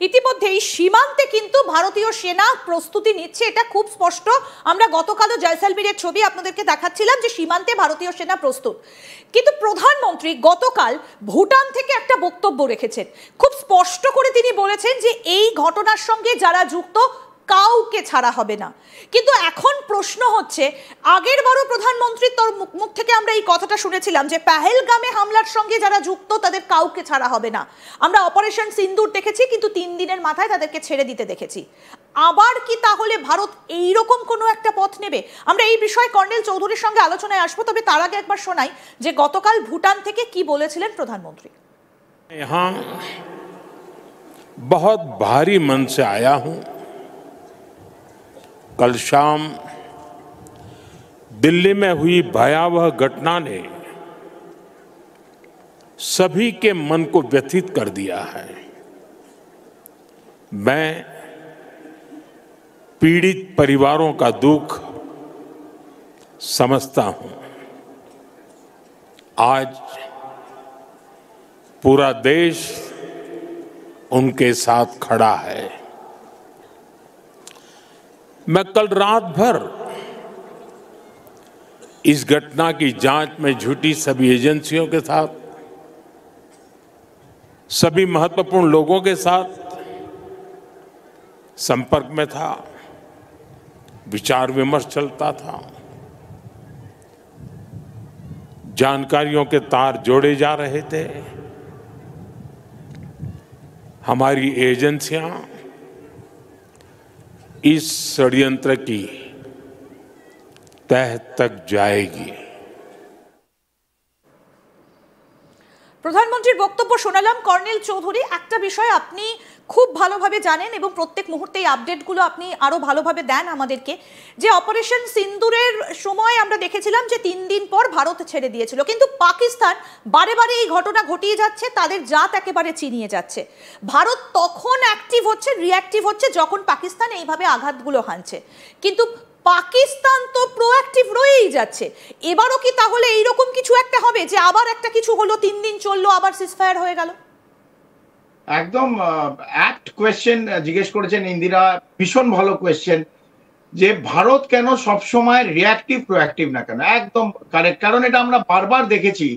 ইতিমধ্যেই সীমান্তে কিন্তু ভারতীয় সেনা প্রস্তুতি নিচ্ছে, এটা খুব স্পষ্ট। আমরা গতকালও জয়সালমীরের ছবি আপনাদেরকে দেখাচ্ছিলাম যে সীমান্তে ভারতীয় সেনা প্রস্তুত। কিন্তু প্রধানমন্ত্রী গতকাল ভুটান থেকে একটা বক্তব্য রেখেছেন, খুব স্পষ্ট করে তিনি বলেছেন যে এই ঘটনার সঙ্গে যারা যুক্ত কাউকে ছাড়া হবে না। কিন্তু এখন প্রশ্ন হচ্ছে, আগের বারও প্রধানমন্ত্রীর মুখ থেকে আমরা এই কথাটা শুনেছিলাম যে পেহেলগামে হামলার সঙ্গে যারা যুক্ত তাদের কাউকে ছাড়া হবে না। আমরা অপারেশন সিন্দুর দেখেছি, কিন্তু 3 দিনের মাথায় তাদেরকে ছেড়ে দিতে দেখেছি। আবার কি তাহলে ভারত এইরকম কোনো একটা পথ নেবে? আমরা এই বিষয়ে কর্নেল চৌধুরীর সঙ্গে আলোচনায় আসবো, তবে তার আগে একবার শোনাই যে গতকাল ভুটান থেকে কি বলেছিলেন প্রধানমন্ত্রী। यहाँ बहुत भारी मन से आया हूं। कल शाम दिल्ली में हुई भयावह घटना ने सभी के मन को व्यथित कर दिया है। मैं पीड़ित परिवारों का दुख समझता हूं। आज पूरा देश उनके साथ खड़ा है। मैं कल रात भर इस घटना की जांच में जुटी सभी एजेंसियों के साथ, सभी महत्वपूर्ण लोगों के साथ संपर्क में था, विचार विमर्श चलता था, जानकारियों के तार जोड़े जा रहे थे। हमारी एजेंसियां इस षड्यंत्र की तह तक जाएगी। প্রধানমন্ত্রীর বক্তব্য শোনালাম। কর্নেল চৌধুরী, একটা বিষয় আপনি খুব ভালোভাবে জানেন এবং প্রত্যেক মুহূর্তে এই আপডেটগুলো আপনি আরো ভালোভাবে দেন আমাদেরকে, যে অপারেশন সিন্দুরের সময় আমরা দেখেছিলাম যে 3 দিন পর ভারত ছেড়ে দিয়েছিল, কিন্তু পাকিস্তান বারে বারে এই ঘটনা ঘটিয়ে যাচ্ছে, তাদের জাত একেবারে চিনিয়ে যাচ্ছে। ভারত তখন অ্যাক্টিভ হচ্ছে, রিঅ্যাক্টিভ হচ্ছে যখন পাকিস্তান এইভাবে আঘাতগুলো হানছে, কিন্তু পাকিস্তান তো প্রোঅ্যাক্টিভ রয়েই যাচ্ছে। এবারও কি তাহলে এইরকম কিছু একটা হবে যে আবার একটা কিছু হলো, 3 দিন চললো, আবার সিজফায়ার হয়ে গেল? একদম অ্যাপ্ট কোয়েশ্চেন জিজ্ঞেস করেছেন ইন্দিরা, ভীষণ ভালো কোয়েশ্চেন যে ভারত কেন সবসময় রিঅ্যাক্টিভ প্রোঅ্যাক্টিভ না কেন। একদম কারেক্ট, কারণ এটা আমরা বারবার দেখেছি,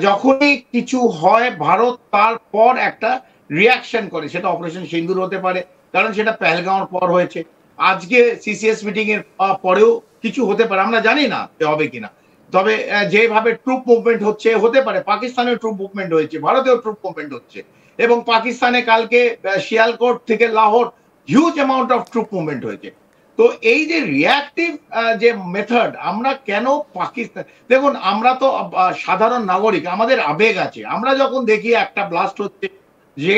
যখনই কিছু হয় ভারত তারপর একটা রিয়াকশন করে। সেটা অপারেশন সিন্দুর হতে পারে, কারণ সেটা পেহেলগাঁওর পর হয়েছে। আজকে সিসিএস মিটিং এর পরেও কিছু হতে পারে, আমরা জানি না হবে কিনা। তবে যেভাবে ট্রুপ মুভমেন্ট হচ্ছে, হতে পারে পাকিস্তানের ট্রুপ মুভমেন্ট হয়েছে, ভারতেও ট্রুপ মুভমেন্ট হচ্ছে, এবং পাকিস্তানে কালকে শিয়ালকোট থেকে Lahore huge amount of troop movement হয়েছে। তো এই যে রিঅ্যাক্টিভ যে মেথড, আমরা কেন পাকিস্তান, দেখুন আমরা তো সাধারণ নাগরিক, আমাদের আবেগ আছে। আমরা যখন দেখি একটা ব্লাস্ট হচ্ছে, যে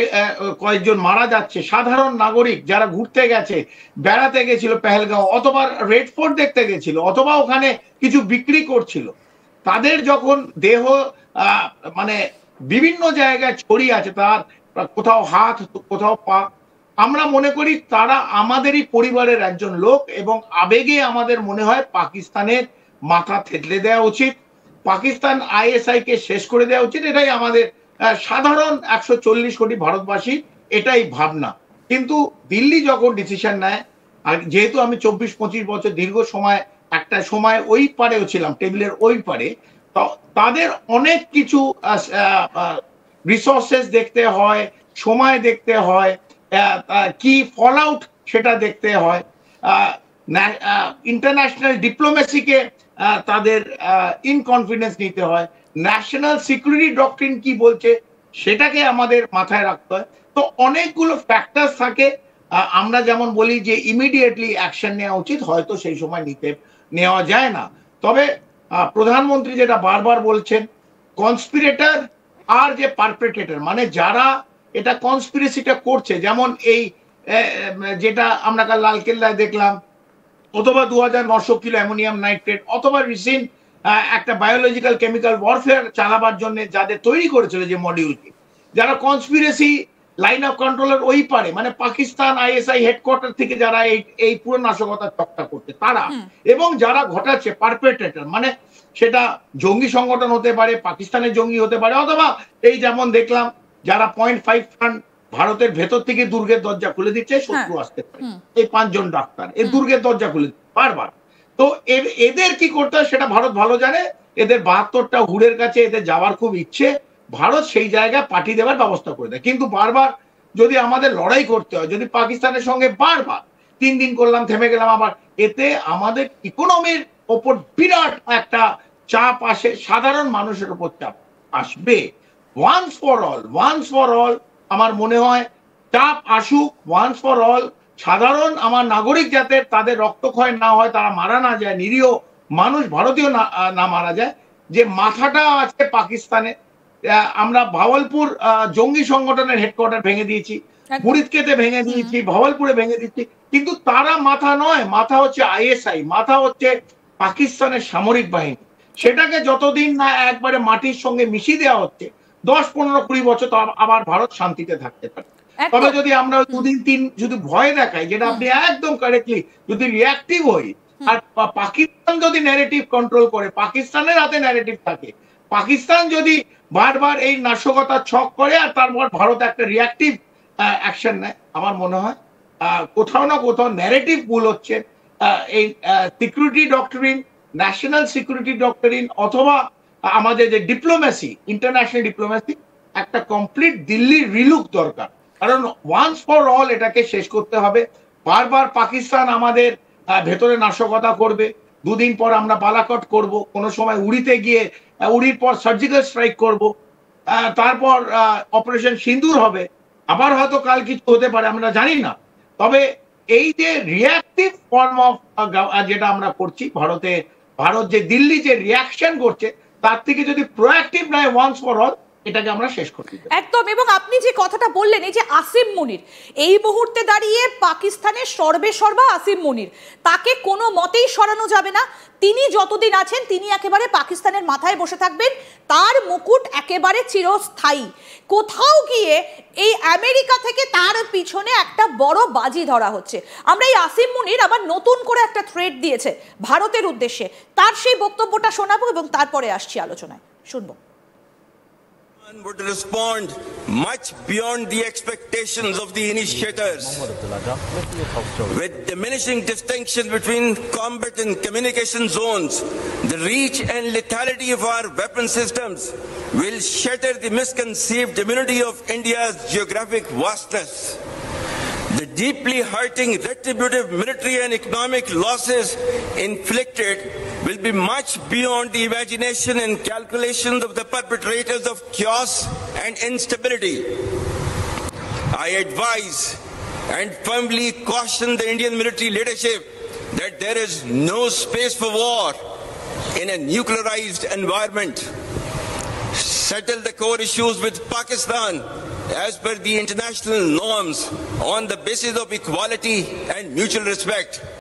কয়েকজন মারা যাচ্ছে, সাধারণ নাগরিক যারা ঘুরতে গেছে, বেড়াতে গেছিল পেহেলগাঁও, অথবা রেড ফোর্ট দেখতে গেছিল, অথবা ওখানে কিছু বিক্রি করছিল, তাদের যখন দেহ মানে বিভিন্ন জায়গায় ছড়িয়ে আছে, তার কোথাও হাত কোথাও পা, আমরা মনে করি তারা আমাদেরই পরিবারের একজন লোক, এবং আবেগে আমাদের মনে হয় পাকিস্তানের মাথা থেতলে দেওয়া উচিত, পাকিস্তান আইএসআই কে শেষ করে দেওয়া উচিত। এটাই আমাদের সাধারণ 140 কোটি ভারতবাসী এটাই ভাবনা। কিন্তু দিল্লি যখন ডিসিশন নেয়, আর যেহেতু আমি 24-25 বছর দীর্ঘ সময় একটা সময় ওই পারেও ছিলাম, টেবিলের ওই পারে, তো তাদের অনেক কিছু রিসোর্সেস দেখতে হয়, সময় দেখতে হয়, কি ফল আউট সেটা দেখতে হয়, ইন্টারন্যাশনাল ডিপ্লোমেসিকে তাদের ইনকনফিডেন্স নিতে হয়, ন্যাশনাল সিকিউরিটি ডক্ট্রিন কি বলছে সেটাকে আমাদের মাথায় রাখতে হয়। তো অনেকগুলো ফ্যাক্টর থাকে। আমরা যেমন বলি যে ইমিডিয়েটলি অ্যাকশন নেওয়া উচিত, হয়তো সেই সময় নেওয়া যায় না। তবে প্রধানমন্ত্রী যেটা বারবার বলছেন, কনস্পিরেটর আর যে পারপেট্রেটর, মানে যারা এটা কনস্পিরেসিটা করছে, যেমন এই যেটা আমরা কাল লালকেল্লায় দেখলাম, অথবা 2900 কিলো অ্যামোনিয়াম নাইট্রেট, অথবা রিসেন্ট একটা বায়োলজিক্যাল কেমিক্যাল ওয়ারফেয়ার চালাবার জন্য যাদের তৈরি করেছিল যে মডিউলকে, যারা কনস্পিরেসি লাইন অফ কন্ট্রোলের ওই পারে, মানে পাকিস্তান আইএসআই হেডকোয়ার্টার থেকে যারা এই পুরো নাশকতার চক্রা করছে তারা, এবং যারা ঘটাচ্ছে পারপেট্রেটর, মানে সেটা জঙ্গি সংগঠন হতে পারে, পাকিস্তানের জঙ্গি হতে পারে, অথবা এই যেমন দেখলাম যারা 0.5 টন ভারতের ভেতর থেকে দুর্গের দরজা খুলে দিচ্ছে, শত্রু আসতে পারে। এই 5 জন ডাক্তার এই দুর্গের দরজা খুলে বারবার। তো এদের কি করতে হয় সেটা ভারত ভালো জানে। এদের 72টা হুড়ের কাছে এদের যাওয়ার খুব ইচ্ছে, ভারত সেই জায়গায় পাঠিয়ে দেওয়ার ব্যবস্থা করে দেয়। কিন্তু বারবার যদি আমাদের লড়াই করতে হয়, যদি পাকিস্তানের সঙ্গে বারবার 3 দিন করলাম থেমে গেলাম, আবার এতে আমাদের ইকোনমির ওপর বিরাট একটা চাপ আসে, সাধারণ মানুষের উপর চাপ আসবে। ওয়ান্স ফর অল আমার মনে হয় চাপ আসুক, ওয়ান্স ফর অল। সাধারণ আমার নাগরিক যাতে তাদের রক্তক্ষয় না হয়, তারা মারা না যায়, নিরীহ মানুষ ভারতীয় না মারা যায়। যে মাথাটা আছে পাকিস্তানে, আমরা ভাওয়ালপুর জঙ্গি সংগঠনের হেডকোয়ার্টার ভেঙে দিয়েছি, মুরিদকেতে ভেঙে দিয়েছি, ভাওয়ালপুরে ভেঙে দিচ্ছি, কিন্তু তারা মাথা নয়, মাথা হচ্ছে আইএসআই, মাথা হচ্ছে পাকিস্তানের সামরিক বাহিনী। সেটাকে যতদিন না একবারে মাটির সঙ্গে মিশিয়ে দেওয়া হচ্ছে, 10, 15, 20 বছর তো আবার ভারত শান্তিতে থাকতে পারে। তবে যদি আমরা 2 দিন 3 যদি ভয় দেখাই, যেটা আপনি একদম কারেক্টলি, যদি রিয়াক্টিভ হই, আর পাকিস্তান যদি ন্যারেটিভ কন্ট্রোল করে, পাকিস্তানের হাতে ন্যারেটিভ থাকে, পাকিস্তান যদি বারবার এই নাশকতার ছক করে আর তারপর ভারত একটা রিয়াক্টিভ অ্যাকশন নেয়, আমার মনে হয় কোথাও না কোথাও ন্যারেটিভ ভুল হচ্ছে। এই সিকিউরিটি ডক্টরিন, ন্যাশনাল সিকিউরিটি ডক্টরিন, অথবা আমাদের যে ডিপ্লোমেসি, ইন্টারন্যাশনাল ডিপ্লোমেসি, একটা কমপ্লিট দিল্লি রিলুক দরকার। কারণ ওয়ান্স ফর অল এটাকে শেষ করতে হবে। বারবার পাকিস্তান আমাদের ভেতরে নাশকতা করবে, 2 দিন পর আমরা বালাকট করব, কোনো সময় উড়িতে গিয়ে উড়ির পর সার্জিক্যাল স্ট্রাইক করব, তারপর অপারেশন সিন্দুর হবে, আবার হয়তো কাল কিছু হতে পারে, আমরা জানি না। তবে এই যে রিয়াক্টিভ ফর্ম অফ যেটা আমরা করছি, ভারত যে দিল্লি যে রিয়াকশন করছে, তার থেকে যদি প্রোঅ্যাক্টিভ নয় ওয়ান্স ফর অল, এটাকে আমরা শেষ করতে চাই একদম। এবং আপনি যে কথাটা বললেন, এই যে আসিম মুনির, এই মুহূর্তে দাঁড়িয়ে পাকিস্তানের সর্বেসর্বা আসিম মুনির, তাকে কোনো মতেই সরানো যাবে না। তিনি যতদিন আছেন তিনি একেবারে পাকিস্তানের মাথায় বসে থাকবেন, তার মুকুট একেবারে চিরস্থায়ী। কোথাও গিয়ে এই আমেরিকা থেকে তার পিছনে একটা বড় বাজি ধরা হচ্ছে। আমরা এই আসিম মুনির আবার নতুন করে একটা থ্রেট দিয়েছে ভারতের উদ্দেশ্যে, তার সেই বক্তব্যটা শোনাবো এবং তারপরে আসছি আলোচনায়, শুনবো। Would respond much beyond the expectations of the initiators. With diminishing distinction between combat and communication zones, the reach and lethality of our weapon systems will shatter the misconceived immunity of India's geographic vastness. The deeply hurting retributive military and economic losses inflicted will be much beyond the imagination and calculations of the perpetrators of chaos and instability. I advise and firmly caution the Indian military leadership that there is no space for war in a nuclearized environment. Settle the core issues with Pakistan as per the international norms on the basis of equality and mutual respect.